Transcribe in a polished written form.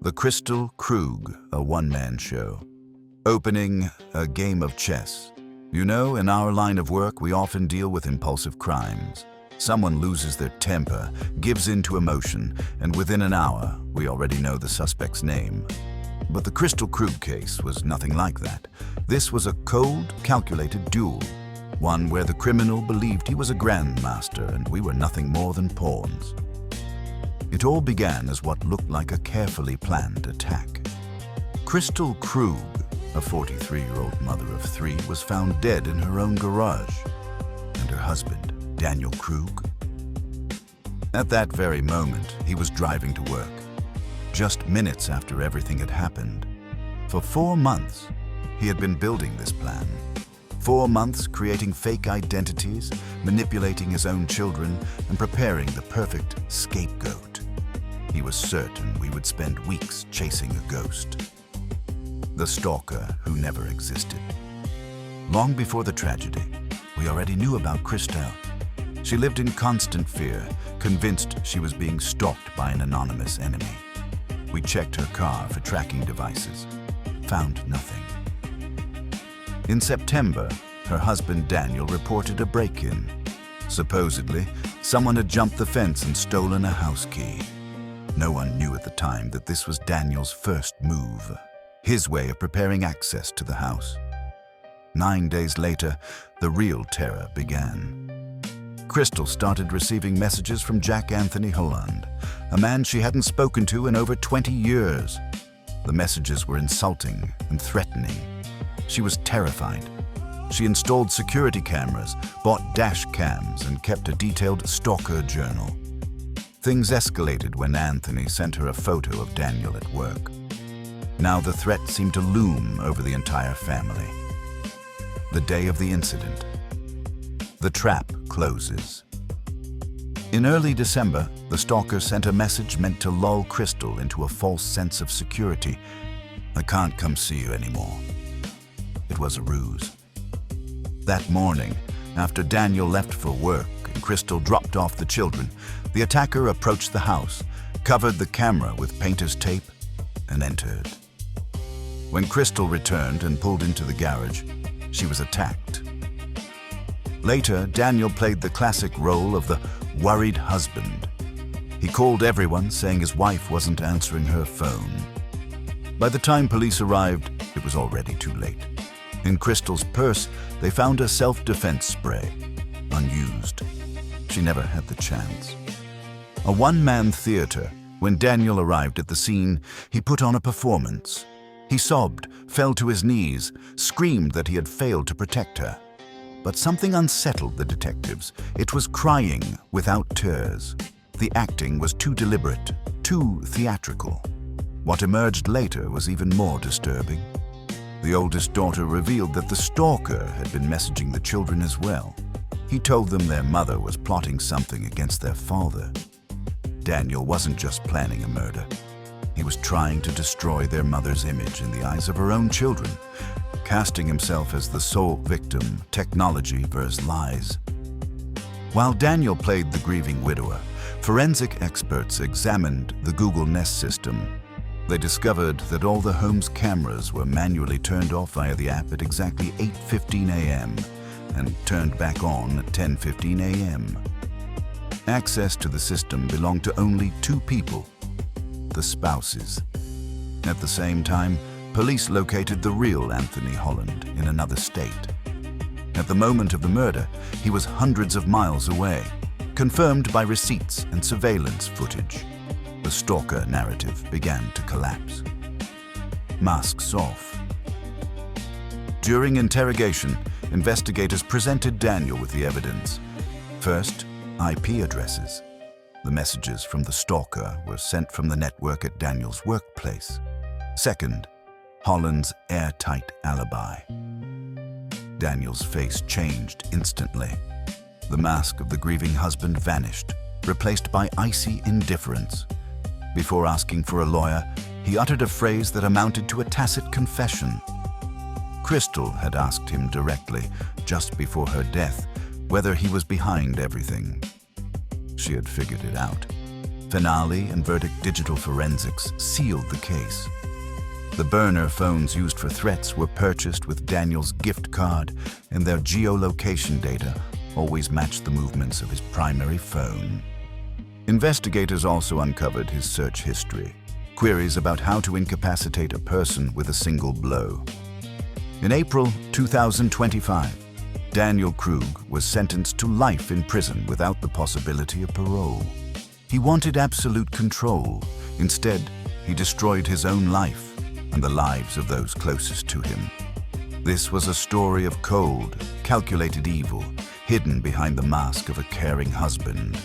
The Crystal Krug, a one-man show. Opening, a game of chess. You know, in our line of work, we often deal with impulsive crimes. Someone loses their temper, gives in to emotion, and within an hour, we already know the suspect's name. But the Crystal Krug case was nothing like that. This was a cold, calculated duel. One where the criminal believed he was a grandmaster and we were nothing more than pawns. It all began as what looked like a carefully planned attack. Crystal Krug, a 43-year-old mother of three, was found dead in her own garage. And her husband, Daniel Krug. At that very moment, he was driving to work, just minutes after everything had happened. For 4 months, he had been building this plan. 4 months creating fake identities, manipulating his own children, and preparing the perfect scapegoat. He was certain we would spend weeks chasing a ghost. The stalker who never existed. Long before the tragedy, we already knew about Crystal. She lived in constant fear, convinced she was being stalked by an anonymous enemy. We checked her car for tracking devices. Found nothing. In September, her husband Daniel reported a break-in. Supposedly, someone had jumped the fence and stolen a house key. No one knew at the time that this was Daniel's first move, his way of preparing access to the house. 9 days later, the real terror began. Crystal started receiving messages from Jack Anthony Holland, a man she hadn't spoken to in over 20 years. The messages were insulting and threatening. She was terrified. She installed security cameras, bought dash cams, and kept a detailed stalker journal. Things escalated when Anthony sent her a photo of Daniel at work. Now the threat seemed to loom over the entire family. The day of the incident. The trap closes. In early December, the stalker sent a message meant to lull Crystal into a false sense of security. "I can't come see you anymore." It was a ruse. That morning, after Daniel left for work and Crystal dropped off the children, the attacker approached the house, covered the camera with painter's tape, and entered. When Crystal returned and pulled into the garage, she was attacked. Later, Daniel played the classic role of the worried husband. He called everyone, saying his wife wasn't answering her phone. By the time police arrived, it was already too late. In Crystal's purse, they found a self-defense spray, unused. She never had the chance. A one-man theater. When Daniel arrived at the scene, he put on a performance. He sobbed, fell to his knees, screamed that he had failed to protect her. But something unsettled the detectives. It was crying without tears. The acting was too deliberate, too theatrical. What emerged later was even more disturbing. The oldest daughter revealed that the stalker had been messaging the children as well. He told them their mother was plotting something against their father. Daniel wasn't just planning a murder. He was trying to destroy their mother's image in the eyes of her own children, casting himself as the sole victim, technology versus lies. While Daniel played the grieving widower, forensic experts examined the Google Nest system. They discovered that all the home's cameras were manually turned off via the app at exactly 8:15 a.m. and turned back on at 10:15 a.m. Access to the system belonged to only 2 people, the spouses. At the same time, police located the real Anthony Holland in another state. At the moment of the murder, he was hundreds of miles away, confirmed by receipts and surveillance footage. The stalker narrative began to collapse. Masks off. During interrogation, investigators presented Daniel with the evidence. First, IP addresses. The messages from the stalker were sent from the network at Daniel's workplace. Second, Holland's airtight alibi. Daniel's face changed instantly. The mask of the grieving husband vanished, replaced by icy indifference. Before asking for a lawyer, he uttered a phrase that amounted to a tacit confession. Crystal had asked him directly, just before her death, whether he was behind everything. She had figured it out. Finale and Verdict Digital Forensics sealed the case. The burner phones used for threats were purchased with Daniel's gift card, and their geolocation data always matched the movements of his primary phone. Investigators also uncovered his search history, queries about how to incapacitate a person with a single blow. In April 2025, Daniel Krug was sentenced to life in prison without the possibility of parole. He wanted absolute control. Instead, he destroyed his own life and the lives of those closest to him. This was a story of cold, calculated evil, hidden behind the mask of a caring husband.